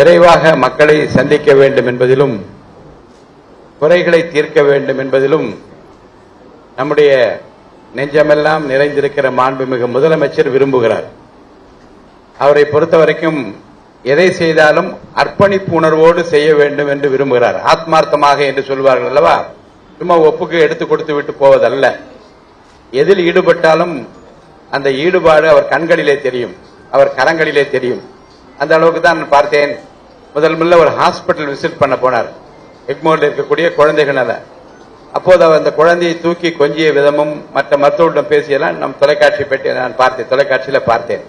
விரைவாக மக்களை சந்திக்க வேண்டும் என்பதிலும் குறைகளை தீர்க்க வேண்டும் என்பதிலும் நம்முடைய நெஞ்சமெல்லாம் நிறைந்திருக்கிற மாண்புமிகு முதலமைச்சர் விரும்புகிறார். அவரை பொறுத்தவரைக்கும் எதை செய்தாலும் அர்ப்பணிப்பு உணர்வோடு செய்ய வேண்டும் என்று விரும்புகிறார். ஆத்மார்த்தமாக என்று சொல்வார்கள் அல்லவா, சும்மா ஒப்புக்கு எடுத்து கொடுத்து விட்டு போவதல்ல. எதில் ஈடுபட்டாலும் அந்த ஈடுபாடு அவர் கண்களிலே தெரியும், அவர் கரங்களிலே தெரியும். அந்த அளவுக்கு தான் நான் பார்த்தேன். முதல்ல ஒரு ஹாஸ்பிட்டல் விசிட் பண்ண போனார், எக்மோரில் இருக்கக்கூடிய குழந்தைகள். அப்போது அவர் அந்த குழந்தையை தூக்கி கொஞ்சிய விதமும் மற்ற மருத்துவரிடம் பேசியெல்லாம் நம் தொலைக்காட்சி பெட்டி நான் பார்த்தேன், தொலைக்காட்சியில் பார்த்தேன்.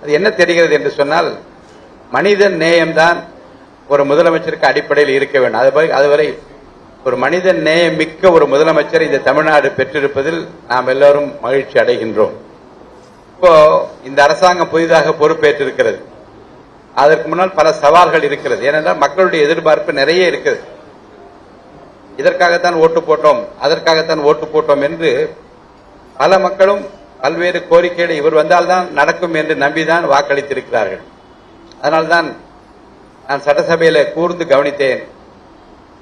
அது என்ன தெரிகிறது என்று சொன்னால், மனித நேயம்தான் ஒரு முதலமைச்சருக்கு அடிப்படையில் இருக்க வேண்டும். அதுவரை ஒரு மனித நேயம் மிக்க ஒரு முதலமைச்சர் இந்த தமிழ்நாடு பெற்றிருப்பதில் நாம் எல்லோரும் மகிழ்ச்சி அடைகின்றோம். இப்போ இந்த அரசாங்கம் புதிதாக பொறுப்பேற்றிருக்கிறது. அதற்கு முன்னால் பல சவால்கள் இருக்கிறது. ஏனென்றால் மக்களுடைய எதிர்பார்ப்பு நிறைய இருக்கிறது. இதற்காகத்தான் ஓட்டு போட்டோம், அதற்காகத்தான் ஓட்டு போட்டோம் என்று பல மக்களும் பல்வேறு கோரிக்கைகளை இவர் வந்தால்தான் நடக்கும் என்று நம்பிதான் வாக்களித்திருக்கிறார்கள். அதனால்தான் நான் சட்டசபையில கூர்ந்து கவனித்தேன்.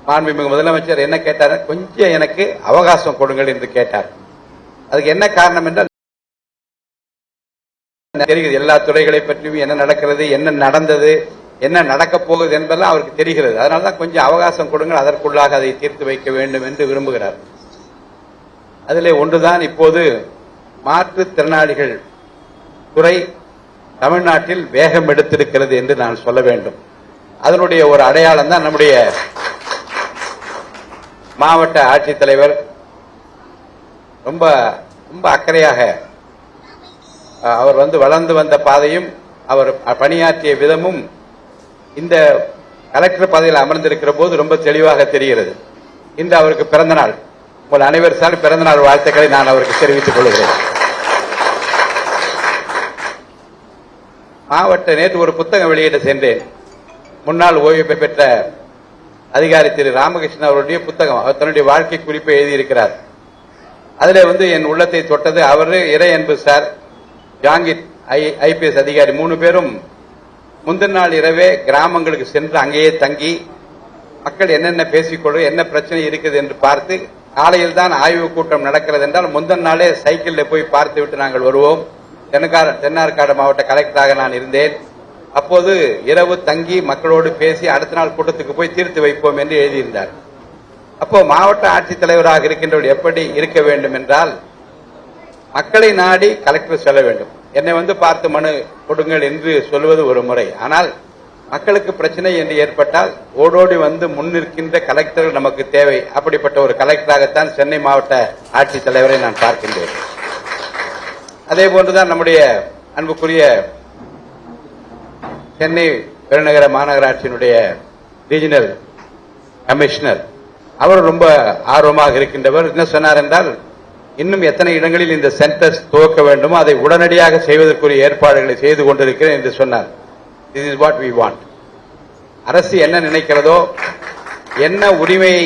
மாண்புமிகு முதலமைச்சர் என்ன கேட்டார், கொஞ்சம் எனக்கு அவகாசம் கொடுங்கள் என்று கேட்டார். அதுக்கு என்ன காரணம் என்றால், தெரிகிறது எல்லா துறைகளை பற்றியும் என்ன நடக்கிறது, என்ன நடந்தது, என்ன நடக்கப் போகுது என்பதெல்லாம் அவருக்கு தெரிகிறது. அதனால்தான் கொஞ்சம் அவகாசம் கொடுங்கள், அதற்குள்ளாக அதை தீர்த்து வைக்க வேண்டும் என்று விரும்புகிறார். அதிலே ஒன்றுதான் இப்போது மாற்றுத்திறனாளிகள் துறை தமிழ்நாட்டில் வேகம் எடுத்திருக்கிறது என்று நான் சொல்ல வேண்டும். அதனுடைய ஒரு அடையாளம் தான் நம்முடைய மாவட்ட ஆட்சித்தலைவர் ரொம்ப ரொம்ப அக்கறையாக அவர் வளர்ந்து வந்த பாதையும் அவர் பணியாற்றிய விதமும் இந்த கலெக்டர் பதவியில் அமர்ந்திருக்கிற போது ரொம்ப தெளிவாக தெரிகிறது. இன்று அவருக்கு பிறந்த நாள். உங்கள் அனைவர் சார் பிறந்த நாள் வாழ்த்துக்களை நான் அவருக்கு தெரிவித்துக் கொள்கிறேன். நேற்று ஒரு புத்தகம் வெளியிட சென்றேன். முன்னாள் ஓய்வு பெற்ற அதிகாரி திரு ராமகிருஷ்ணன் அவருடைய புத்தகம். அவர் தன்னுடைய வாழ்க்கை குறிப்பை எழுதியிருக்கிறார். அதில் என் உள்ளத்தை தொட்டது. அவர் இறை அன்பு சார், ஜாங்கிர் ஐபிஎஸ் அதிகாரி 3 பேரும் முந்தின நாள் இரவே கிராமங்களுக்கு சென்று அங்கேயே தங்கி மக்கள் என்னென்ன பேசிக்கொள்ள, என்ன பிரச்சனை இருக்குது என்று பார்த்து, காலையில் தான் ஆய்வு கூட்டம் நடக்கிறது என்றால் முந்தின நாளே சைக்கிளில் போய் பார்த்து விட்டு நாங்கள் வருவோம். தென்னார்காடு மாவட்ட கலெக்டராக நான் இருந்தேன். அப்போது இரவு தங்கி மக்களோடு பேசி அடுத்த நாள் கூட்டத்துக்கு போய் தீர்த்து வைப்போம் என்று எழுதியிருந்தார். அப்போ மாவட்ட ஆட்சித்தலைவராக இருக்கின்றவர் எப்படி இருக்க வேண்டும் என்றால், மக்களை நாடி கலெக்டர் செல்ல வேண்டும். என்னை பார்த்து மனு கொடுங்கள் என்று சொல்வது ஒரு முறை. ஆனால் மக்களுக்கு பிரச்சனை என்று ஏற்பட்டால் ஓடோடி முன்னிற்கின்ற கலெக்டர் நமக்கு தேவை. அப்படிப்பட்ட ஒரு கலெக்டராகத்தான் சென்னை மாவட்ட ஆட்சித்தலைவரை நான் பார்க்கின்றேன். அதே போன்றுதான் நம்முடைய அன்புக்குரிய சென்னை பெருநகர மாநகராட்சியினுடைய ரீஜனல் கமிஷனர், அவர் ரொம்ப ஆர்வமாக இருக்கின்றவர். என்ன சொன்னார் என்றால், இன்னும் எத்தனை இடங்களில் இந்த சென்டர்ஸ் துவக்க வேண்டுமோ அதை உடனடியாக செய்வதற்குரிய ஏற்பாடுகளை செய்து கொண்டிருக்கிறேன் என்று சொன்னார். This is what we want. அரசு என்ன நினைக்கிறதோ, என்ன உரிமையை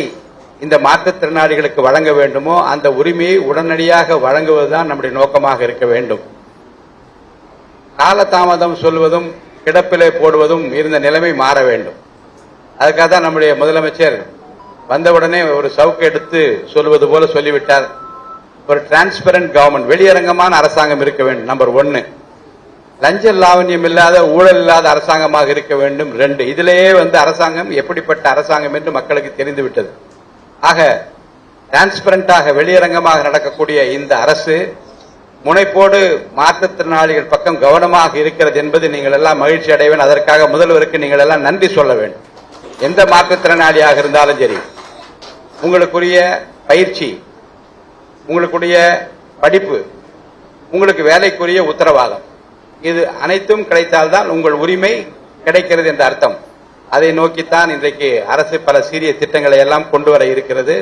இந்த மாற்றுத்திறனாளிகளுக்கு வழங்க வேண்டுமோ அந்த உரிமையை உடனடியாக வழங்குவதுதான் நம்முடைய நோக்கமாக இருக்க வேண்டும். காலதாமதம் சொல்வதும் கிடப்பிலே போடுவதும் இருந்த நிலைமை மாற வேண்டும். அதுக்காக தான் நம்முடைய முதலமைச்சர் வந்தவுடனே ஒரு சவுக்கு எடுத்து சொல்வது போல சொல்லிவிட்டார். ஒரு டிரான்ஸ்பரண்ட் கவர்மெண்ட், வெளியரங்கமான அரசாங்கம் இருக்க வேண்டும். நம்பர் 1, லஞ்ச லாவண்யம் இல்லாத ஊழல் இல்லாத அரசாங்கமாக இருக்க வேண்டும். 2, இதிலேயே அரசாங்கம் எப்படிப்பட்ட அரசாங்கம் என்று மக்களுக்கு தெரிந்துவிட்டது. ஆக டிரான்ஸ்பரண்டாக வெளியரங்கமாக நடக்கக்கூடிய இந்த அரசு முனைப்போடு மாற்றுத்திறனாளிகள் பக்கம் கவனமாக இருக்கிறது என்பது நீங்கள் எல்லாம் மகிழ்ச்சி அடைவேன். அதற்காக முதல்வருக்கு நீங்கள் எல்லாம் நன்றி சொல்ல வேண்டும். எந்த மாற்றுத்திறனாளியாக இருந்தாலும் சரி, உங்களுக்குரிய பயிற்சி, உங்களுக்குரிய படிப்பு, உங்களுக்கு வேலைக்குரிய உத்தரவாதம், இது அனைத்தும் கிடைத்தால்தான் உங்கள் உரிமை கிடைக்கிறது என்ற அர்த்தம். அதை நோக்கித்தான் இன்றைக்கு அரசு பல சீரிய திட்டங்களை எல்லாம் கொண்டு வர இருக்கிறது.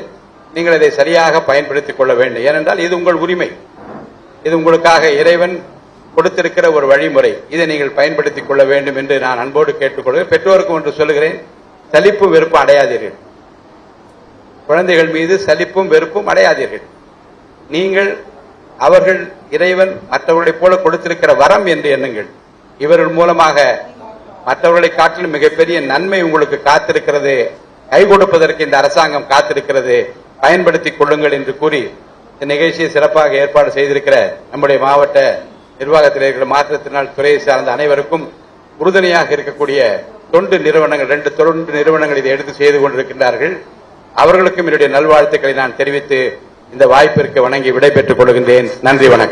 நீங்கள் இதை சரியாக பயன்படுத்திக் கொள்ள வேண்டும். ஏனென்றால் இது உங்கள் உரிமை, இது உங்களுக்காக இறைவன் கொடுத்திருக்கிற ஒரு வழிமுறை. இதை நீங்கள் பயன்படுத்திக் கொள்ள வேண்டும் என்று நான் அன்போடு கேட்டுக்கொள்கிறேன். பெற்றோருக்கு ஒன்று சொல்லுகிறேன், சலிப்பும் வெறுப்பும் அடையாதீர்கள். குழந்தைகள் மீது சலிப்பும் வெறுப்பும் அடையாதீர்கள். நீங்கள் அவர்கள் இறைவன் மற்றவர்களைப் போல கொடுத்திருக்கிற வரம் என்று எண்ணுங்கள். இவர்கள் மூலமாக மற்றவர்களை காட்டிலும் மிகப்பெரிய நன்மை உங்களுக்கு காத்திருக்கிறது, கை கொடுப்பதற்கு இந்த அரசாங்கம் காத்திருக்கிறது, பயன்படுத்திக் கொள்ளுங்கள் என்று கூறி இந்த நிகழ்ச்சியை சிறப்பாக ஏற்பாடு செய்திருக்கிற நம்முடைய மாவட்ட நிர்வாகத்தில் இருக்கிற மாற்றுத்திறனாளி துறையை சார்ந்த அனைவருக்கும் உறுதுணையாக இருக்கக்கூடிய தொண்டு நிறுவனங்கள் 2 தொண்டு நிறுவனங்கள் இதை எடுத்து செய்து கொண்டிருக்கின்றார்கள். அவர்களுக்கும் என்னுடைய நல்வாழ்த்துக்களை நான் தெரிவித்து இந்த வாய்ப்பிற்கு வணங்கி விடைபெற்றுக் கொள்கின்றேன். நன்றி, வணக்கம்.